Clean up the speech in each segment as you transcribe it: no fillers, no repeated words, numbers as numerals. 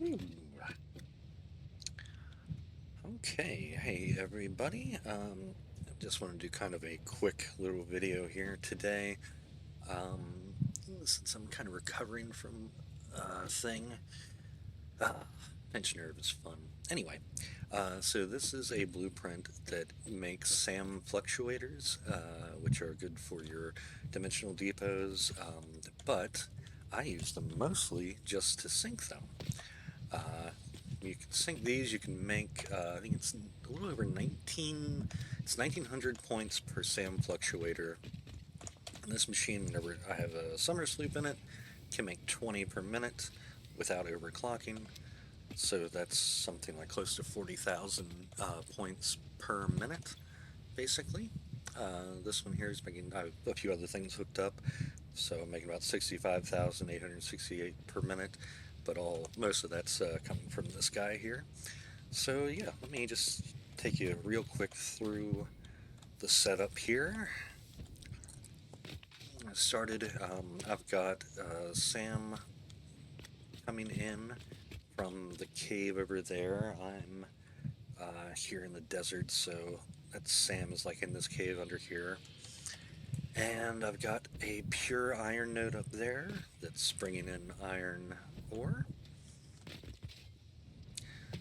Ooh. Okay, hey everybody. Just want to do kind of a quick little video here today. Um, since I'm kind of recovering from a thing, ah, pinched nerve is fun. Anyway, so this is a blueprint that makes SAM fluctuators, which are good for your dimensional depots, but I use them mostly just to sync them. Uh, you can sync these, you can make, I think it's a little over 19, it's 1900 points per SAM fluctuator. And this machine, whenever I have a Somersloop in it, can make 20 per minute without overclocking. So that's something like close to 40,000 points per minute, basically. This one here is making a few other things hooked up, so I'm making about 65,868 per minute, but most of that's coming from this guy here. So yeah, let me just take you real quick through the setup here. I started, I've got Sam coming in from the cave over there. I'm here in the desert, so that's Sam is like in this cave under here. And I've got a pure iron node up there that's bringing in iron ore.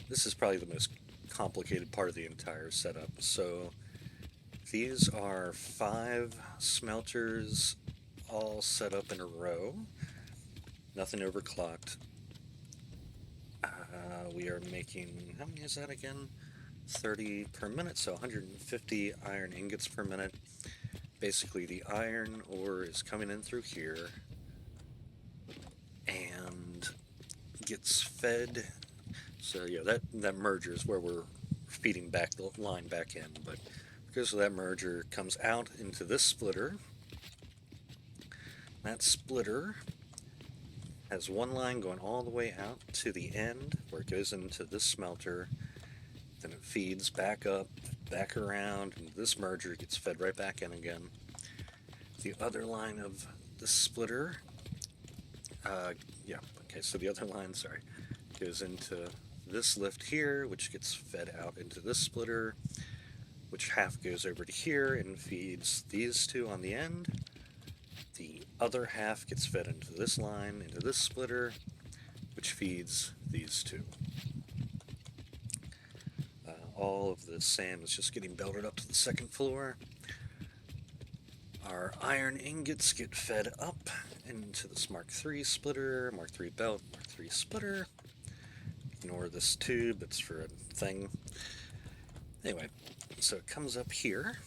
This is probably the most complicated part of the entire setup. So these are 5 smelters all set up in a row, nothing overclocked. We are making, how many is that again? 30 per minute, so 150 iron ingots per minute. Basically, the iron ore is coming in through here and gets fed. So yeah, that merger is where we're feeding back the line back in, but because of that merger comes out into this splitter. That splitter has one line going all the way out to the end where it goes into this smelter. Then it feeds back up, back around, and this merger gets fed right back in again. The other line of the splitter, yeah, okay, so the other line, sorry, goes into this lift here, which gets fed out into this splitter, which half goes over to here and feeds these two on the end. The other half gets fed into this line, into this splitter, which feeds these two. All of the SAM is just getting belted up to the second floor. Our iron ingots get fed up into this Mark III splitter, Mark III belt, Mark III splitter. Ignore this tube, it's for a thing. Anyway, so it comes up here.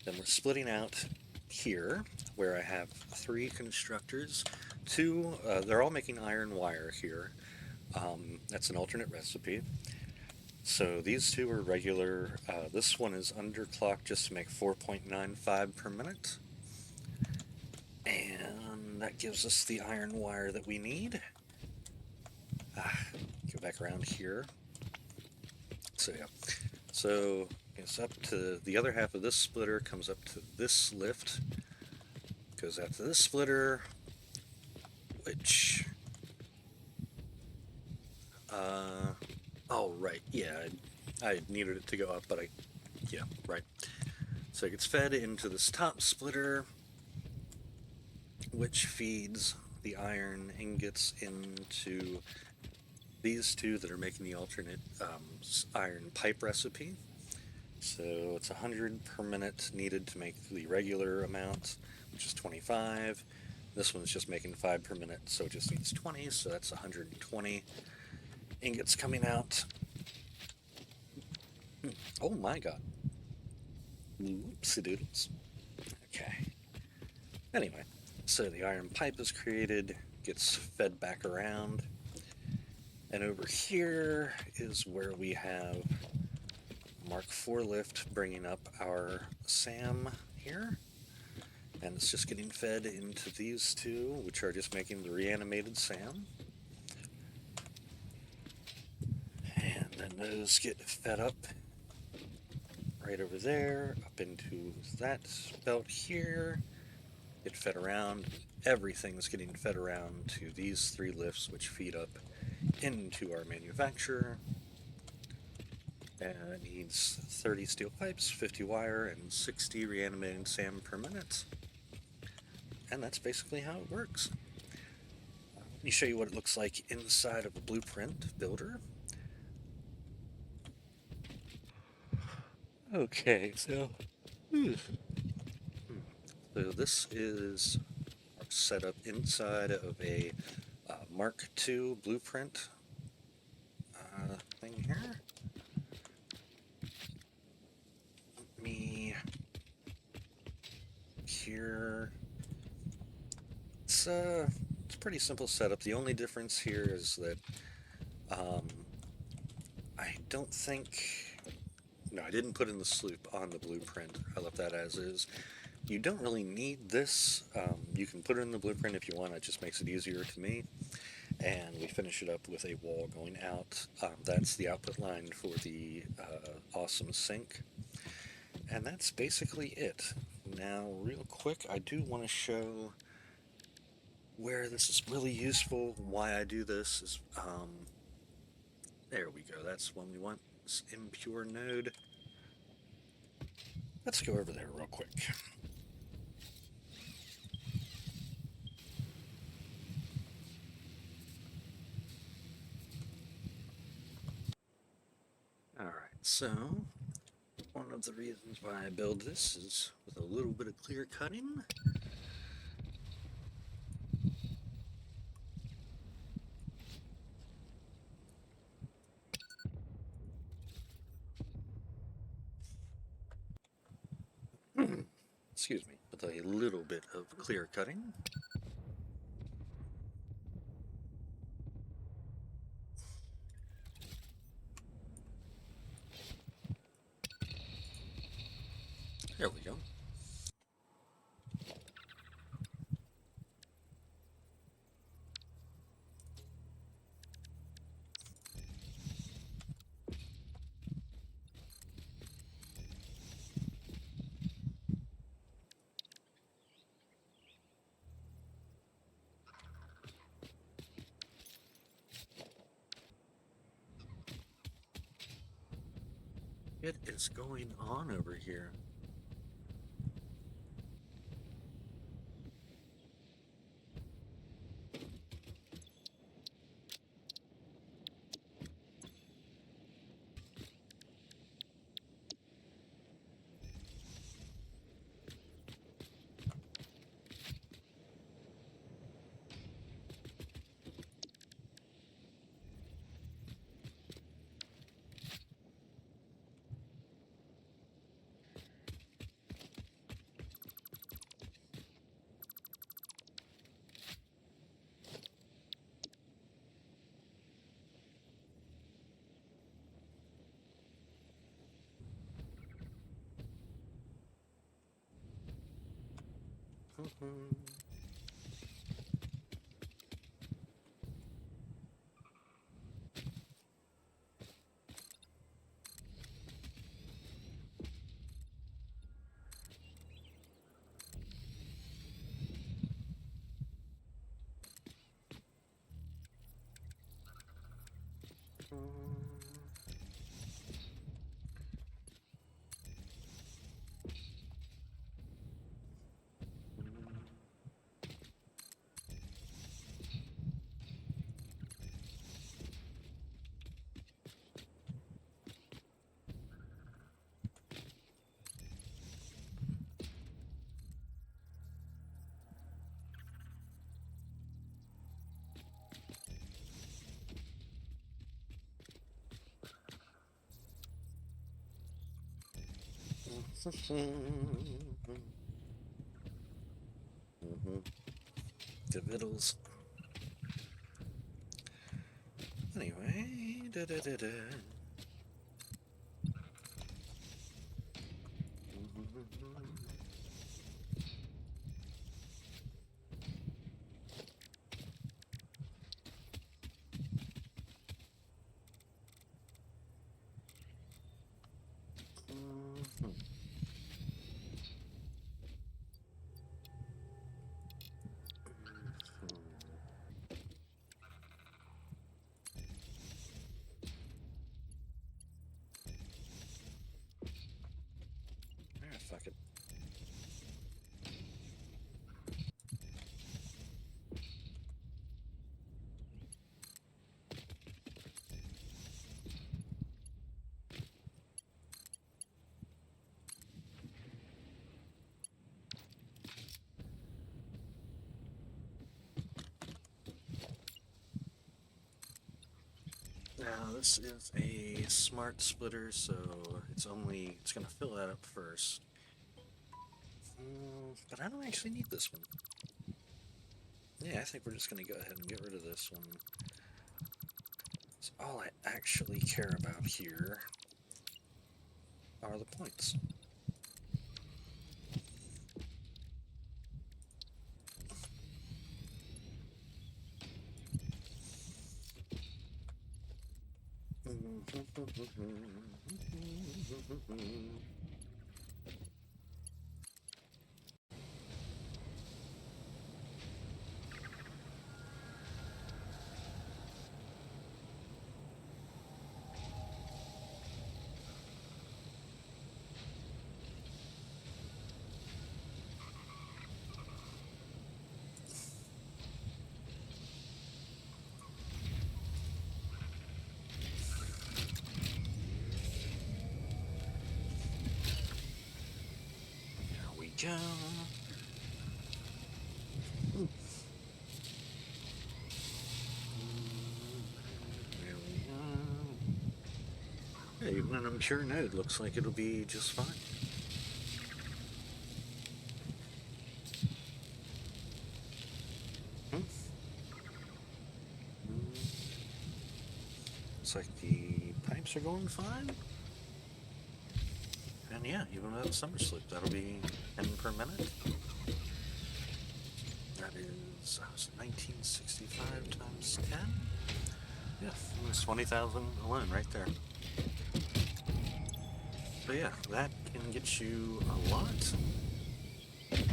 Then we're splitting out here, where I have 3 constructors. 2, they're all making iron wire here. That's an alternate recipe. So these 2 are regular. This one is underclocked just to make 4.95 per minute. And that gives us the iron wire that we need. Go back around here. So yeah. So it's up to the other half of this splitter, comes up to this lift, goes out to this splitter, which oh right, yeah, I needed it to go up, but yeah, right. So it gets fed into this top splitter, which feeds the iron ingots into these 2 that are making the alternate iron pipe recipe. So it's 100 per minute needed to make the regular amount, which is 25. This one's just making 5 per minute, so it just needs 20, so that's 120 ingots coming out. Oh my god. Oopsie doodles. Okay. Anyway, so the iron pipe is created, gets fed back around, and over here is where we have Mark IV lift bringing up our SAM here. And it's just getting fed into these 2, which are just making the reanimated SAM. And then those get fed up right over there, up into that belt here, get fed around. Everything's getting fed around to these 3 lifts, which feed up into our manufacturer. And it needs 30 steel pipes, 50 wire, and 60 reanimating SAM per minute. And that's basically how it works. Let me show you what it looks like inside of a blueprint builder. Okay, so this is our setup inside of a Mark II blueprint thing here. Let me here. It's a pretty simple setup. The only difference here is that I don't think. No, I didn't put in the sloop on the blueprint. I left that as is. You don't really need this. You can put it in the blueprint if you want. It just makes it easier to me. And we finish it up with a wall going out. That's the output line for the awesome sink. And that's basically it. Now, real quick, I do want to show where this is really useful. Why I do this is, there we go. That's one we want. This impure node. Let's go over there real quick. Alright, so one of the reasons why I build this is with a little bit of clear cutting. Excuse me, with a little bit of clear cutting. There we go. What is going on over here? The vittles. Anyway, Now this is a smart splitter, so it's going to fill that up first. But I don't actually need this one. Yeah, I think we're just going to go ahead and get rid of this one. So all I actually care about here are the points. Go. There we go. Yeah, even an impure node looks like it'll be just fine. Looks like the pipes are going fine. And yeah, even without Somersloop, that'll be 10 per minute. That is 1965 times 10. Yeah, it's 20,000 alone right there. But yeah, that can get you a lot.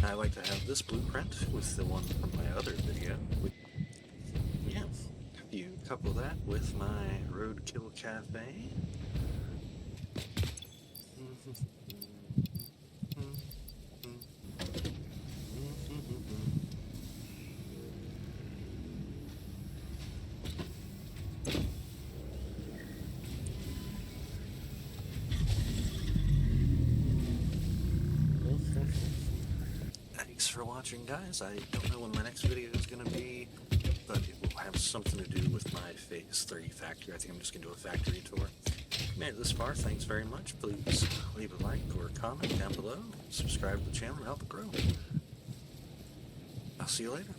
I like to have this blueprint with the one from my other video. Yeah, if you couple that with my Roadkill Café. Thanks for watching, guys. I don't know when my next video is going to be, but it will have something to do with my Phase 3 factory. I think I'm just going to do a factory tour. If you made it this far, thanks very much. Please leave a like or a comment down below. Subscribe to the channel to help it grow. I'll see you later.